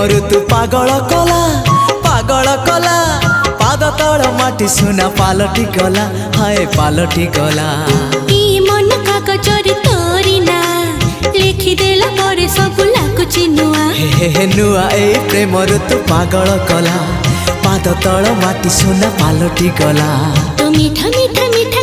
ऋतु पागल कला पाद तल माटी सुना पालटी गला हाय पालटी गला मन कागजरे तोरी ना लिखिदेला परे सब लाଗୁଛି नुआ हे नुआ ए प्रेम ऋतु पागल कला पाद तल माटी सुना पालटी गला तो मीठा मीठा मीठा